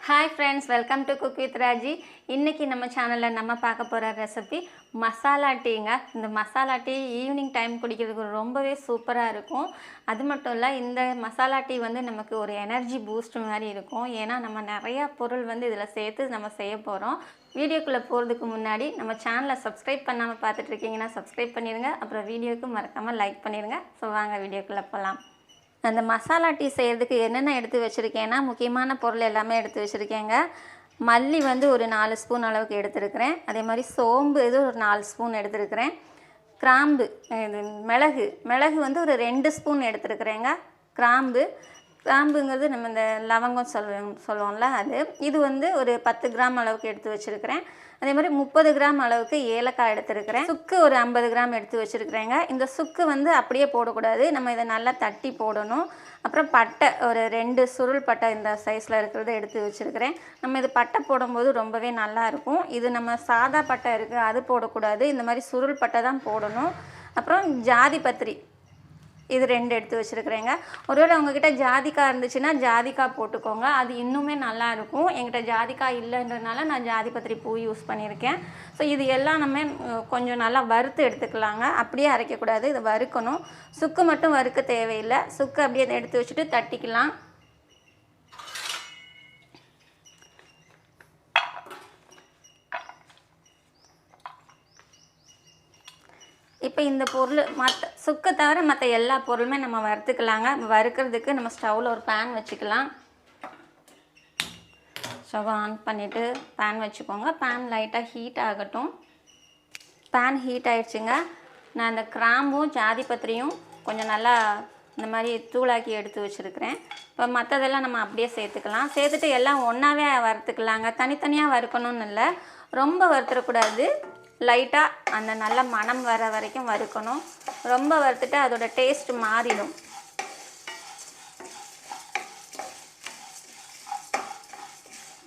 Hi friends, welcome to cook with Raji. இன்றைக்கி நம்ம சேனலில் நம்ம பார்க்க போகிற ரெசிபி மசாலா டீங்க. இந்த மசாலா டீ ஈவினிங் டைம் குடிக்கிறதுக்கு ரொம்பவே சூப்பராக இருக்கும். அது மட்டும் இல்லை, இந்த மசாலா டீ வந்து நமக்கு ஒரு எனர்ஜி பூஸ்ட் மாதிரி இருக்கும். ஏன்னா நம்ம நிறையா பொருள் வந்து இதில் சேர்த்து நம்ம செய்ய போகிறோம். வீடியோக்குள்ளே போகிறதுக்கு முன்னாடி நம்ம சேனலை சப்ஸ்கிரைப் பண்ணாமல் பார்த்துட்ருக்கீங்கன்னா சப்ஸ்கிரைப் பண்ணிடுங்க. அப்புறம் வீடியோவுக்கு மறக்காமல் லைக் பண்ணிடுங்க. ஸோ வாங்க வீடியோக்குள்ளே போகலாம். அந்த மசாலா டீ செய்கிறதுக்கு என்னென்ன எடுத்து வச்சுருக்கேன்னா, முக்கியமான பொருள் எல்லாமே எடுத்து வச்சுருக்கேங்க. மல்லி வந்து ஒரு 4 ஸ்பூன் அளவுக்கு எடுத்துருக்கிறேன். அதே மாதிரி சோம்பு ஒரு 4 ஸ்பூன் எடுத்துருக்கிறேன். கிராம்பு, இது மிளகு வந்து ஒரு 2 ஸ்பூன் எடுத்துருக்குறேங்க. கிராம்புங்கிறது நம்ம இந்த லவங்கம் சொல்லுவோம்ல அது. இது வந்து ஒரு 10 கிராம் அளவுக்கு எடுத்து வச்சுருக்கிறேன். அதே மாதிரி 30 கிராம் அளவுக்கு ஏலக்காய் எடுத்துருக்கிறேன். சுக்கு ஒரு 50 கிராம் எடுத்து வச்சுருக்கிறேங்க. இந்த சுக்கு வந்து அப்படியே போடக்கூடாது, நம்ம இதை நல்லா தட்டி போடணும். அப்புறம் பட்டை ஒரு 2 சுருள் பட்டை இந்த சைஸில் இருக்கிறத எடுத்து வச்சுருக்கிறேன். நம்ம இது பட்டை போடும்போது ரொம்பவே நல்லாயிருக்கும். இது நம்ம சாதா பட்டை இருக்குது, அது போடக்கூடாது, இந்த மாதிரி சுருள் பட்டை தான் போடணும். அப்புறம் ஜாதி பத்திரி இது 2 எடுத்து வச்சுருக்குறேங்க. ஒருவேளை உங்ககிட்ட ஜாதிக்காய் இருந்துச்சுன்னா ஜாதிக்காய் போட்டுக்கோங்க, அது இன்னுமே நல்லாயிருக்கும். என்கிட்ட ஜாதிக்காய் இல்லைன்றதுனால நான் ஜாதி பத்திரி பூ யூஸ் பண்ணியிருக்கேன். ஸோ இது எல்லாம் நம்ம கொஞ்சம் நல்லா வறுத்து எடுத்துக்கலாங்க. அப்படியே அரைக்கக்கூடாது, இதை வறுக்கணும். சுக்கு மட்டும் வறுக்க தேவையில்லை, சுக்கு அப்படியே எடுத்து வச்சுட்டு தட்டிக்கலாம். இப்போ இந்த பொருள் சுக்கை தவிர மற்ற எல்லா பொருளுமே நம்ம வறுத்துக்கலாங்க. வறுக்கிறதுக்கு நம்ம ஸ்டவ்வில் ஒரு பேன் வச்சுக்கலாம். ஸ்டவ் ஆன் பண்ணிவிட்டு பேன் வச்சுக்கோங்க. பேன் லைட்டாக ஹீட் ஆகட்டும். பேன் ஹீட் ஆகிடுச்சுங்க. நான் இந்த கிராம்பும் ஜாதி பத்திரியும் கொஞ்சம் நல்லா இந்த மாதிரி தூளாக்கி எடுத்து வச்சுருக்கிறேன். இப்போ மற்றதெல்லாம் நம்ம அப்படியே சேர்த்துக்கலாம். சேர்த்துட்டு எல்லாம் ஒன்றாவே வறுத்துக்கலாங்க. தனித்தனியாக வறுக்கணும்னு இல்லை, ரொம்ப வறுத்துடக்கூடாது. லைட்டாக அந்த நல்ல மணம் வர வரைக்கும் வறுக்கணும். ரொம்ப வறுத்துட்டு அதோட டேஸ்ட் மாறிடும்.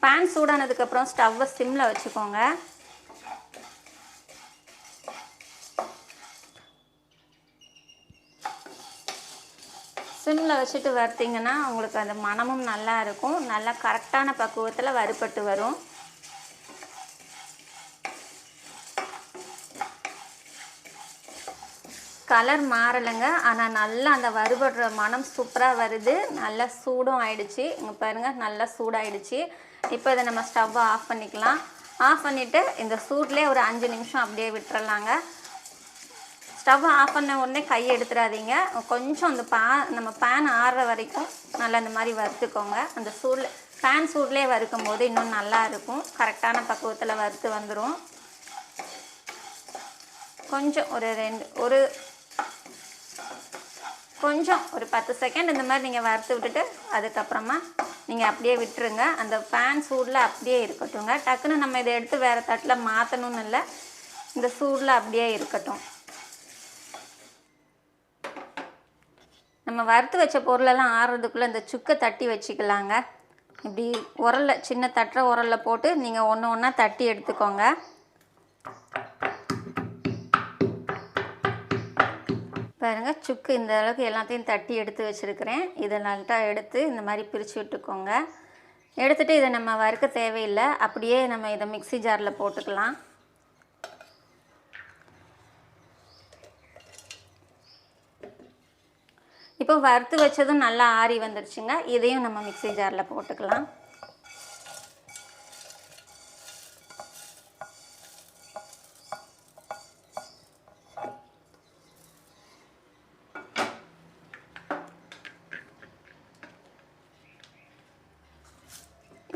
பேன் சூடானதுக்கப்புறம் ஸ்டவ்வை சிம்மில் வச்சுக்கோங்க. சிம்மில் வச்சுட்டு வறுத்திங்கன்னா உங்களுக்கு அந்த மணமும் நல்லா இருக்கும். நல்லா கரெக்டான பக்குவத்தில் வறுபட்டு வரும். கலர் மாறலைங்க, ஆனால் நல்லா அந்த வறுபடுற மனம் சூப்பராக வருது. நல்லா சூடும் ஆயிடுச்சு. இங்கே பாருங்கள், நல்லா சூடாயிடுச்சு. இப்போ இதை நம்ம ஸ்டவ்வை ஆஃப் பண்ணிக்கலாம். ஆஃப் பண்ணிவிட்டு இந்த சூட்லேயே ஒரு 5 நிமிஷம் அப்படியே விட்டுறலாங்க. ஸ்டவ்வை ஆஃப் பண்ண உடனே கையை எடுத்துடாதீங்க. கொஞ்சம் அந்த நம்ம பேன் ஆறுற வரைக்கும் நல்லா இந்த மாதிரி வறுத்துக்கோங்க. அந்த சூடில் பேன் சூட்லேயே வறுக்கும் போது இன்னும் நல்லா இருக்கும். கரெக்டான பக்குவத்தில் வறுத்து வந்துடும். கொஞ்சம் ஒரு 10 செகண்ட் இந்த மாதிரி நீங்கள் வறுத்து விட்டுட்டு அதுக்கப்புறமா நீங்கள் அப்படியே விட்டுருங்க. அந்த பேன் சூடில் அப்படியே இருக்கட்டுங்க. டக்குன்னு நம்ம இதை எடுத்து வேறு தட்டில் மாற்றணும்னு இல்லை, இந்த சூடில் அப்படியே இருக்கட்டும். நம்ம வறுத்து வச்ச பொருளெல்லாம் ஆறுறதுக்குள்ளே இந்த சுக்கை தட்டி வச்சுக்கலாங்க. இப்படி உரலில் சின்ன தட்டுற உரலில் போட்டு நீங்கள் ஒன்று ஒன்றா தட்டி எடுத்துக்கோங்க. பாருங்கள், சுக்கு இந்த அளவுக்கு எல்லாத்தையும் தட்டி எடுத்து வச்சுருக்கிறேன். இதை நல்லா எடுத்து இந்த மாதிரி பிரித்து விட்டுக்கோங்க. எடுத்துகிட்டு இதை நம்ம வறுக்க தேவையில்லை, அப்படியே நம்ம இதை மிக்ஸி ஜாரில் போட்டுக்கலாம். இப்போ வறுத்து வச்சதும் நல்லா ஆறி வந்துடுச்சுங்க. இதையும் நம்ம மிக்ஸி ஜாரில் போட்டுக்கலாம்.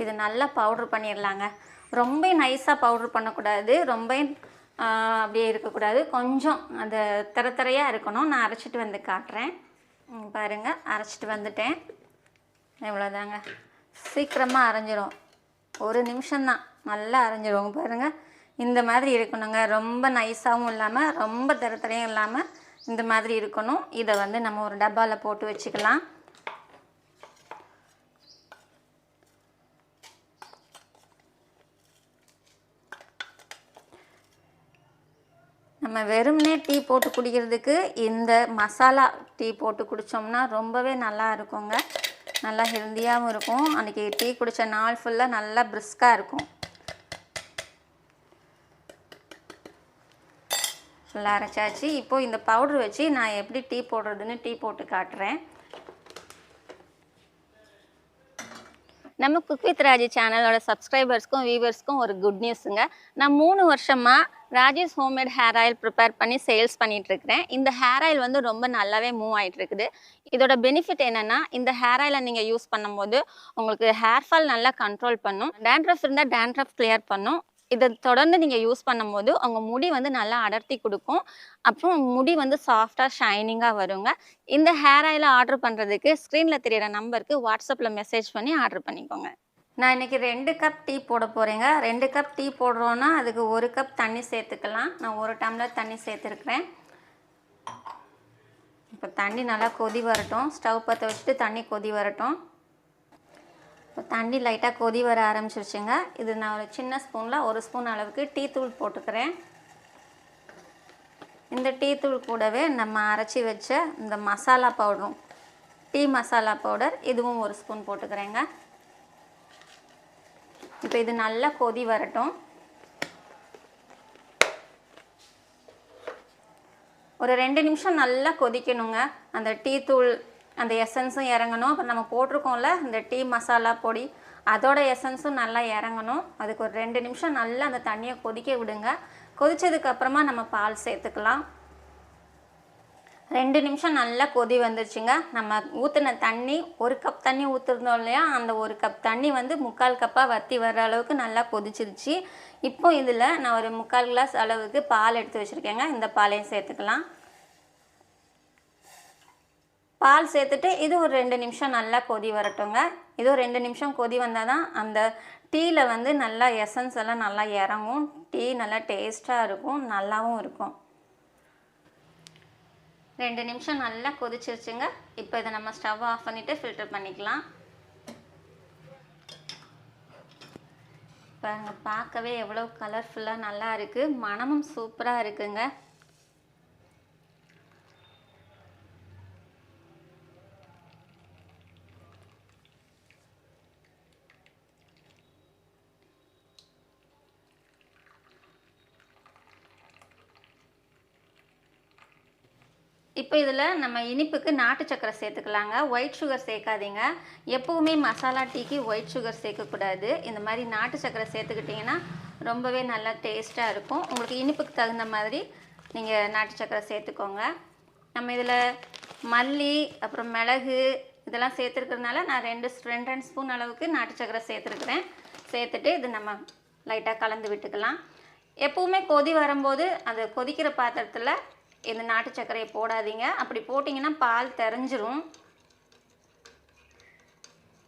இது நல்லா பவுட்ரு பண்ணிடலாங்க. ரொம்ப நைஸாக பவுட்ரு பண்ணக்கூடாது, ரொம்ப அப்படியே இருக்கக்கூடாது. கொஞ்சம் அந்த திரையாக இருக்கணும். நான் அரைச்சிட்டு வந்து காட்டுறேன். பாருங்கள், அரைச்சிட்டு வந்துட்டேன். எவ்வளோதாங்க, சீக்கிரமாக அரைஞ்சிரும். 1 நிமிஷம்தான், நல்லா அரைஞ்சிரும். பாருங்கள், இந்த மாதிரி இருக்கணுங்க. ரொம்ப நைஸாகவும் இல்லாமல் ரொம்ப திரையும் இல்லாமல் இந்த மாதிரி இருக்கணும். இதை வந்து நம்ம ஒரு டப்பாவில் போட்டு வச்சுக்கலாம். நம்ம வெறுமனே டீ போட்டு குடிக்கிறதுக்கு இந்த மசாலா டீ போட்டு குடித்தோம்னா ரொம்பவே நல்லா இருக்குங்க. நல்லா ஹெல்த்தியாகவும் இருக்கும். அன்றைக்கி டீ குடித்த நாள் ஃபுல்லாக நல்லா பிரிஸ்காக இருக்கும். ஃபுல்லாக அரைச்சாச்சு. இப்போது இந்த பவுட்ரு வச்சு நான் எப்படி டீ போடுறதுன்னு டீ போட்டு காட்டுறேன். நம்ம குக் வித் ராஜி சேனலோட சப்ஸ்கிரைபர்ஸ்க்கும் வியூவர்ஸ்க்கும் ஒரு குட் நியூஸுங்க. நான் 3 வருஷமாக Rajesh homemade hair oil prepare பண்ணி சேல்ஸ் பண்ணிகிட்ருக்கிறேன். இந்த ஹேர் ஆயில் வந்து ரொம்ப நல்லாவே மூவ் ஆகிட்டுருக்குது. இதோட பெனிஃபிட் என்னென்னா, இந்த ஹேர் ஆயிலை நீங்கள் யூஸ் பண்ணும்போது உங்களுக்கு ஹேர் ஃபால் நல்லா கண்ட்ரோல் பண்ணும். டேண்ட்ரஃப் இருந்தால் டேண்ட்ரஃப் கிளியர் பண்ணும். இதை தொடர்ந்து நீங்கள் யூஸ் பண்ணும்போது உங்கள் முடி வந்து நல்லா அடர்த்தி கொடுக்கும். அப்புறம் முடி வந்து சாஃப்டாக ஷைனிங்காக வருங்க. இந்த ஹேர் ஆயிலை ஆர்டர் பண்ணுறதுக்கு ஸ்க்ரீனில் தெரியிற நம்பருக்கு வாட்ஸ்அப்பில் மெசேஜ் பண்ணி ஆர்டர் பண்ணிக்கோங்க. நான் இன்றைக்கி 2 கப் டீ போட போகிறேங்க. 2 கப் டீ போடுறோன்னா அதுக்கு 1 கப் தண்ணி சேர்த்துக்கலாம். நான் 1 டம்ளர் தண்ணி சேர்த்துருக்குறேன். இப்போ தண்ணி நல்லா கொதி வரட்டும். ஸ்டவ் பற்ற வச்சுட்டு தண்ணி கொதி வரட்டும். இப்போ தண்ணி லைட்டாக கொதி வர ஆரம்பிச்சிருச்சுங்க. இது நான் ஒரு சின்ன ஸ்பூனில் 1 ஸ்பூன் அளவுக்கு டீ தூள் போட்டுக்கிறேன். இந்த டீ தூள் கூடவே நம்ம அரைச்சி வச்ச இந்த மசாலா பவுடரும், டீ மசாலா பவுடர், இதுவும் 1 ஸ்பூன் போட்டுக்கிறேங்க. இப்போ இது நல்லா கொதி வரட்டும். ஒரு 2 நிமிஷம் நல்லா கொதிக்கணுங்க. அந்த டீ தூள் அந்த எசன்ஸும் இறங்கணும். அப்புறம் நம்ம போட்டிருக்கோம்ல இந்த டீ மசாலா பொடி, அதோட எசன்ஸும் நல்லா இறங்கணும். அதுக்கு ஒரு 2 நிமிஷம் நல்லா அந்த தண்ணியை கொதிக்க விடுங்க. கொதித்ததுக்கப்புறமா நம்ம பால் சேர்த்துக்கலாம். 2 நிமிஷம் நல்லா கொதி வந்துருச்சுங்க. நம்ம ஊற்றின தண்ணி 1 கப் தண்ணி ஊற்றுருந்தோம் இல்லையா, அந்த 1 கப் தண்ணி வந்து 3/4 கப்பாக வற்றி வர்ற அளவுக்கு நல்லா கொதிச்சிருச்சு. இப்போ இதில் நான் ஒரு 3/4 கிளாஸ் அளவுக்கு பால் எடுத்து வச்சுருக்கேங்க. இந்த பாலையும் சேர்த்துக்கலாம். பால் சேர்த்துட்டு இது ஒரு 2 நிமிஷம் நல்லா கொதி வரட்டுங்க. இது ஒரு 2 நிமிஷம் கொதி வந்தால் தான் அந்த டீயில் வந்து நல்லா எசன்ஸ் எல்லாம் நல்லா இறங்கும். டீ நல்லா டேஸ்ட்டாக இருக்கும், நல்லாவும் இருக்கும். 2 நிமிஷம் நல்லா கொதிச்சிருச்சுங்க. இப்போ இதை நம்ம ஸ்டவ் ஆஃப் பண்ணிவிட்டு ஃபில்டர் பண்ணிக்கலாம். பாருங்க, பார்க்கவே எவ்வளோ கலர்ஃபுல்லாக நல்லா இருக்குது. மணமும் சூப்பராக இருக்குங்க. இப்போ இதில் நம்ம இனிப்புக்கு நாட்டு சக்கரை சேர்த்துக்கலாங்க. ஒயிட் சுகர் சேர்க்காதீங்க. எப்போவுமே மசாலா டீக்கு ஒயிட் சுகர் சேர்க்கக்கூடாது. இந்த மாதிரி நாட்டு சக்கரை சேர்த்துக்கிட்டிங்கன்னா ரொம்பவே நல்லா டேஸ்ட்டாக இருக்கும். உங்களுக்கு இனிப்புக்கு தகுந்த மாதிரி நீங்கள் நாட்டு சக்கரை சேர்த்துக்கோங்க. நம்ம இதில் மல்லி, அப்புறம் மிளகு இதெல்லாம் சேர்த்துருக்கிறதுனால நான் 2 ஸ்பூன் அளவுக்கு நாட்டு சக்கரை சேர்த்துருக்குறேன். சேர்த்துட்டு இது நம்ம லைட்டாக கலந்து விட்டுக்கலாம். எப்போவுமே கொதி வரும்போது அது கொதிக்கிற பாத்திரத்தில் இந்த நாட்டு சர்க்கரையை போடாதீங்க. அப்படி போட்டிங்கன்னா பால் தெரிஞ்சிரும்.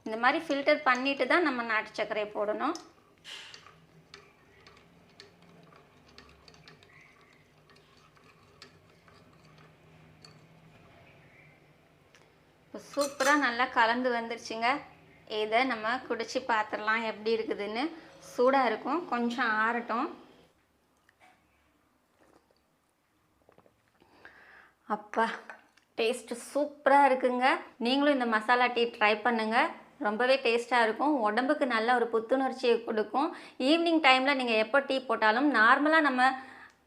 இந்த மாதிரி ஃபில்டர் பண்ணிட்டு தான் நம்ம நாட்டு சர்க்கரையை போடணும். இப்போ சூப்பராக நல்லா கலந்து வந்துருச்சுங்க. இதை நம்ம குடிச்சு பார்த்துடலாம் எப்படி இருக்குதுன்னு. சூடாக இருக்கும், கொஞ்சம் ஆறட்டும். அப்பா, டேஸ்ட்டு சூப்பராக இருக்குங்க. நீங்களும் இந்த மசாலா டீ ட்ரை பண்ணுங்கள். ரொம்பவே டேஸ்ட்டாக இருக்கும். உடம்புக்கு நல்ல ஒரு புத்துணர்ச்சியை கொடுக்கும். ஈவினிங் டைமில் நீங்கள் எப்போ டீ போட்டாலும் நார்மலாக நம்ம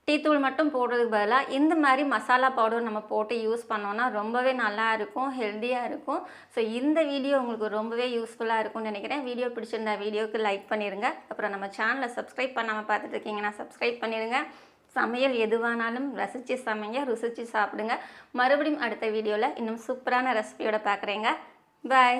டீ தூள் மட்டும் போடுறதுக்கு பதிலாக இந்த மாதிரி மசாலா பவுடர் நம்ம போட்டு யூஸ் பண்ணோன்னா ரொம்பவே நல்லா இருக்கும், ஹெல்த்தியாக இருக்கும். ஸோ இந்த வீடியோ உங்களுக்கு ரொம்பவே யூஸ்ஃபுல்லாக இருக்கும்னு நினைக்கிறேன். வீடியோ பிடிச்சிருந்தா வீடியோவுக்கு லைக் பண்ணிடுங்க. அப்புறம் நம்ம சேனலை சப்ஸ்கிரைப் பண்ணாமல் பார்த்துட்டு இருக்கீங்கன்னா சப்ஸ்கிரைப் பண்ணிடுங்க. சமையல் எதுவானாலும் ரசித்து சமைங்க, ருசித்து சாப்பிடுங்க. மறுபடியும் அடுத்த வீடியோவில் இன்னும் சூப்பரான ரெசிபியோட பார்க்குறேங்க. பாய்.